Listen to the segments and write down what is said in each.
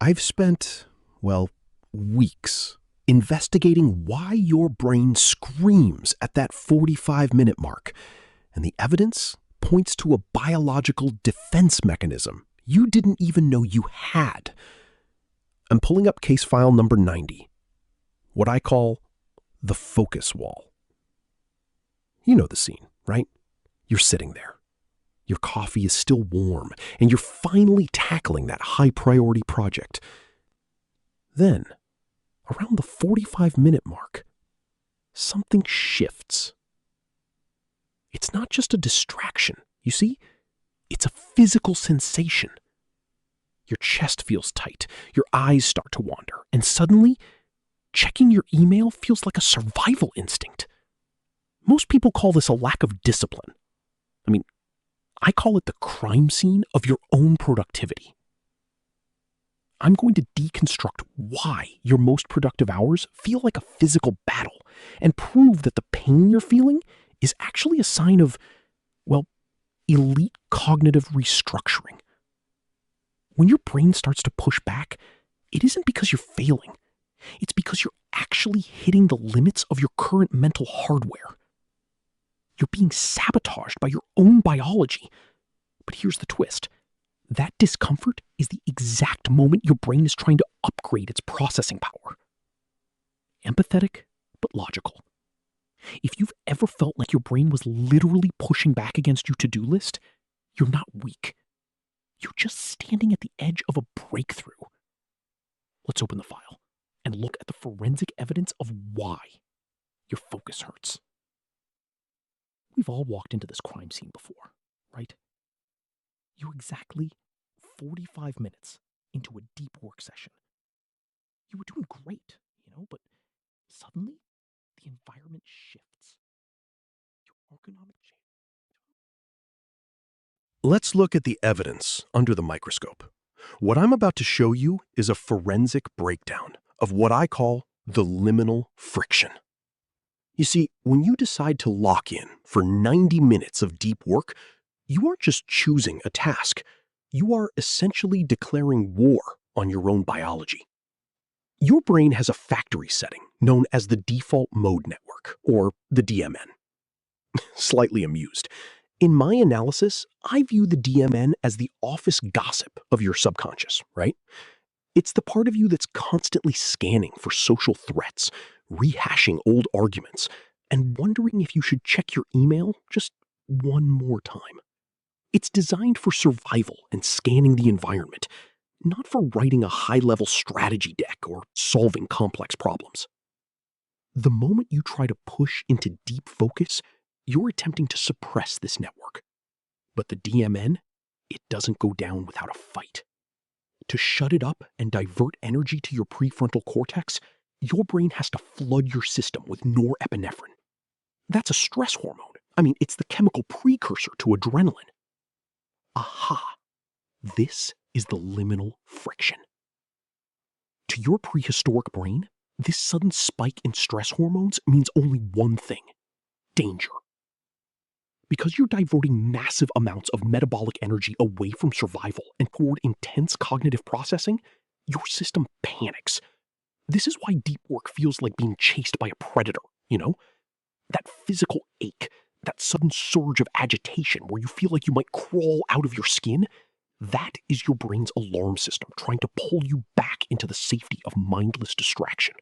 I've spent, well, weeks investigating why your brain screams at that 45-minute mark, and the evidence points to a biological defense mechanism you didn't even know you had. I'm pulling up case file number 90, what I call the focus wall. You know the scene, right? You're sitting there. Your coffee is still warm, and you're finally tackling that high-priority project. Then, around the 45-minute mark, something shifts. It's not just a distraction, you see? It's a physical sensation. Your chest feels tight, your eyes start to wander, and suddenly, checking your email feels like a survival instinct. Most people call this a lack of discipline. I call it the crime scene of your own productivity. I'm going to deconstruct why your most productive hours feel like a physical battle and prove that the pain you're feeling is actually a sign of, elite cognitive restructuring. When your brain starts to push back, it isn't because you're failing. It's because you're actually hitting the limits of your current mental hardware. You're being sabotaged by your own biology. But here's the twist. That discomfort is the exact moment your brain is trying to upgrade its processing power. Empathetic, but logical. If you've ever felt like your brain was literally pushing back against your to-do list, you're not weak. You're just standing at the edge of a breakthrough. Let's open the file and look at the forensic evidence of why your focus hurts. We've all walked into this crime scene before, right? You're exactly 45 minutes into a deep work session. You were doing great, but suddenly the environment shifts. Your ergonomic change. Let's look at the evidence under the microscope. What I'm about to show you is a forensic breakdown of what I call the liminal friction. You see, when you decide to lock in for 90 minutes of deep work, you aren't just choosing a task. You are essentially declaring war on your own biology. Your brain has a factory setting known as the default mode network, or the DMN. Slightly amused. In my analysis, I view the DMN as the office gossip of your subconscious, right? It's the part of you that's constantly scanning for social threats, rehashing old arguments, and wondering if you should check your email just one more time. It's designed for survival and scanning the environment, not for writing a high-level strategy deck or solving complex problems. The moment you try to push into deep focus, you're attempting to suppress this network. But the DMN, it doesn't go down without a fight. To shut it up and divert energy to your prefrontal cortex, your brain has to flood your system with norepinephrine. That's a stress hormone. It's the chemical precursor to adrenaline. Aha! This is the liminal friction. To your prehistoric brain, this sudden spike in stress hormones means only one thing: danger. Because you're diverting massive amounts of metabolic energy away from survival and toward intense cognitive processing, your system panics. This is why deep work feels like being chased by a predator, That physical ache, that sudden surge of agitation where you feel like you might crawl out of your skin, that is your brain's alarm system trying to pull you back into the safety of mindless distraction.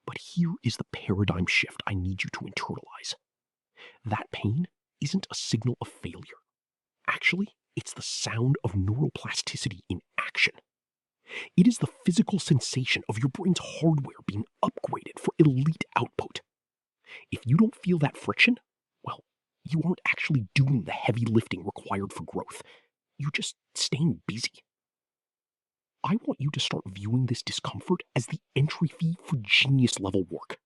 But here is the paradigm shift I need you to internalize. That pain isn't a signal of failure. Actually, it's the sound of neuroplasticity in action. It is the physical sensation of your brain's hardware being upgraded for elite output. If you don't feel that friction, you aren't actually doing the heavy lifting required for growth. You're just staying busy. I want you to start viewing this discomfort as the entry fee for genius-level work.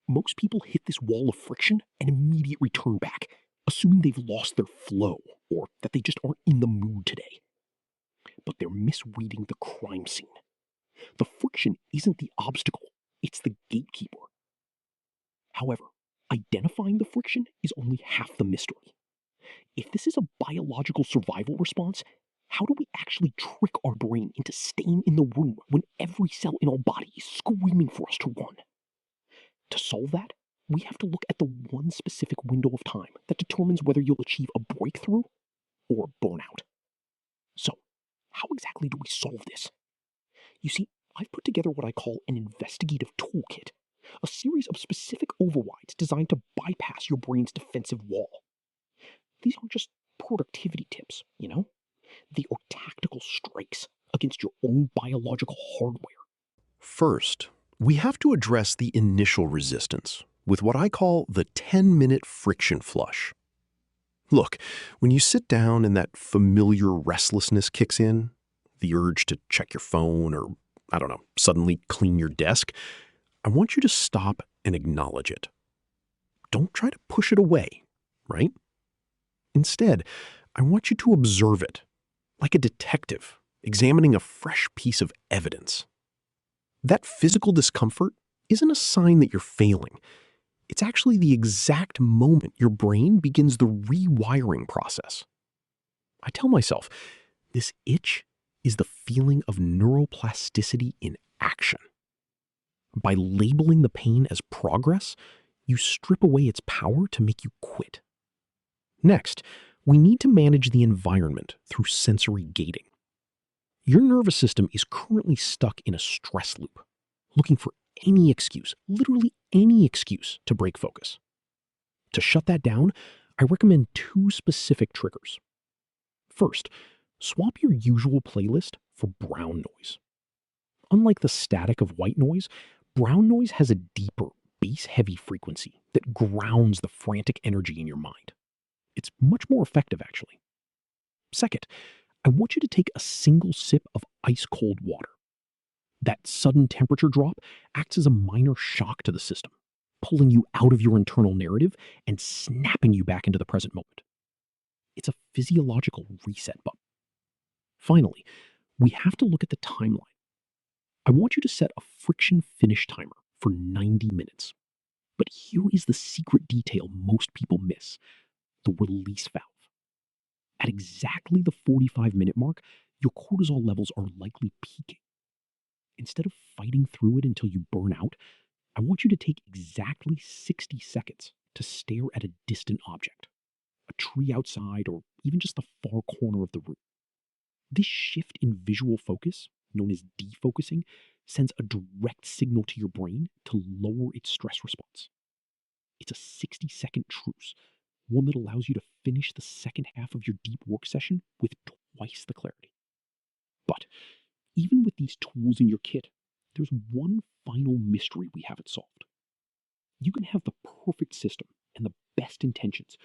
Most people hit this wall of friction and immediately turn back, assuming they've lost their flow or that they just aren't in the mood today. But they're misreading the crime scene. The friction isn't the obstacle, it's the gatekeeper. However, identifying the friction is only half the mystery. If this is a biological survival response, How do we actually trick our brain into staying in the room when every cell in our body is screaming for us to run? To solve that, we have to look at the one specific window of time that determines whether you'll achieve a breakthrough or burnout. So, how exactly do we solve this? You see, I've put together what I call an investigative toolkit, a series of specific overrides designed to bypass your brain's defensive wall. These aren't just productivity tips, they are tactical strikes against your own biological hardware. First, we have to address the initial resistance with what I call the 10-minute friction flush. Look, when you sit down and that familiar restlessness kicks in, the urge to check your phone or, I don't know, suddenly clean your desk, I want you to stop and acknowledge it. Don't try to push it away, right? Instead, I want you to observe it, like a detective examining a fresh piece of evidence. That physical discomfort isn't a sign that you're failing. It's actually the exact moment your brain begins the rewiring process. I tell myself, this itch is the feeling of neuroplasticity in action. By labeling the pain as progress, you strip away its power to make you quit. Next, we need to manage the environment through sensory gating. Your nervous system is currently stuck in a stress loop, looking for any excuse, literally any excuse, to break focus. To shut that down, I recommend two specific triggers. First, swap your usual playlist for brown noise. Unlike the static of white noise, brown noise has a deeper, bass-heavy frequency that grounds the frantic energy in your mind. It's much more effective, actually. Second, I want you to take a single sip of ice-cold water. That sudden temperature drop acts as a minor shock to the system, pulling you out of your internal narrative and snapping you back into the present moment. It's a physiological reset button. Finally, we have to look at the timeline. I want you to set a friction finish timer for 90 minutes. But here is the secret detail most people miss: the release valve. At exactly the 45-minute mark, your cortisol levels are likely peaking. Instead of fighting through it until you burn out, I want you to take exactly 60 seconds to stare at a distant object, a tree outside, or even just the far corner of the room. This shift in visual focus, known as defocusing, sends a direct signal to your brain to lower its stress response. It's a 60-second truce, one that allows you to finish the second half of your deep work session with twice the clarity. But even with these tools in your kit, there's one final mystery we haven't solved. You can have the perfect system and the best intentions,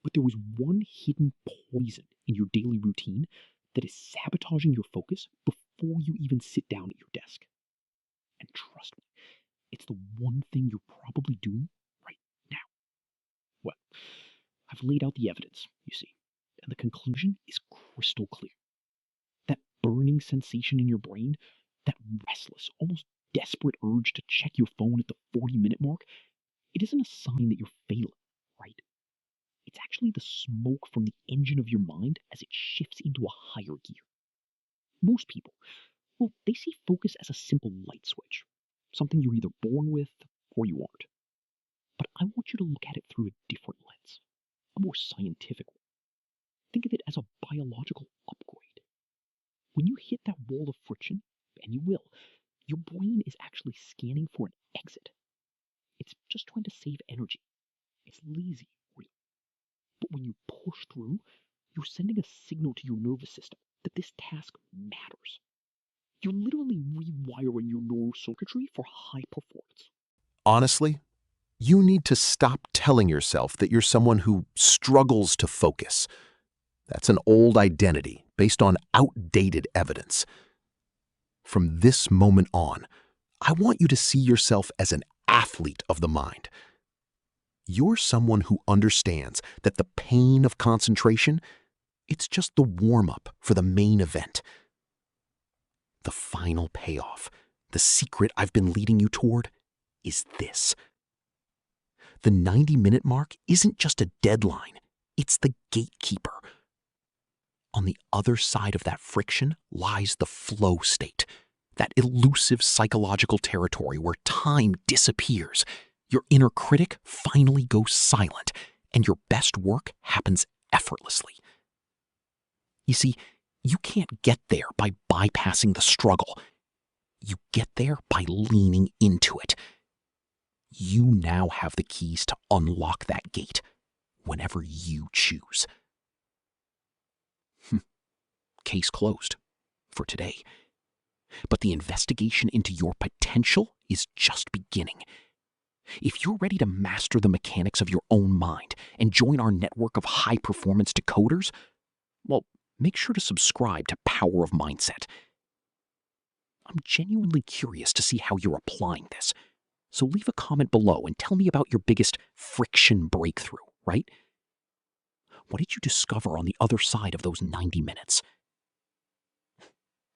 but there is one hidden poison in your daily routine that is sabotaging your focus before you even sit down at your desk. And trust me, it's the one thing you're probably doing right now. Well, I've laid out the evidence, you see, and the conclusion is crystal clear. That burning sensation in your brain, that restless, almost desperate urge to check your phone at the 40-minute mark, it isn't a sign that you're failing, right? It's actually the smoke from the engine of your mind as it shifts into a higher gear. Most people, well, they see focus as a simple light switch, something you're either born with or you aren't. But I want you to look at it through a different lens, a more scientific one. Think of it as a biological upgrade. When you hit that wall of friction, and you will, your brain is actually scanning for an exit. It's just trying to save energy. It's lazy, really. But when you push through, you're sending a signal to your nervous system that this task matters. You're literally rewiring your neural circuitry for high performance. Honestly, you need to stop telling yourself that you're someone who struggles to focus. That's an old identity based on outdated evidence. From this moment on, I want you to see yourself as an athlete of the mind. You're someone who understands that the pain of concentration, it's just the warm-up for the main event. The final payoff, the secret I've been leading you toward, is this. The 90-minute mark isn't just a deadline, it's the gatekeeper. On the other side of that friction lies the flow state, that elusive psychological territory where time disappears, your inner critic finally goes silent, and your best work happens effortlessly. You see, you can't get there by bypassing the struggle. You get there by leaning into it. You now have the keys to unlock that gate whenever you choose. Case closed for today. But the investigation into your potential is just beginning. If you're ready to master the mechanics of your own mind and join our network of high-performance decoders, well, make sure to subscribe to Power of Mindset. I'm genuinely curious to see how you're applying this. So leave a comment below and tell me about your biggest friction breakthrough, right? What did you discover on the other side of those 90 minutes?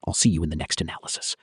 I'll see you in the next analysis.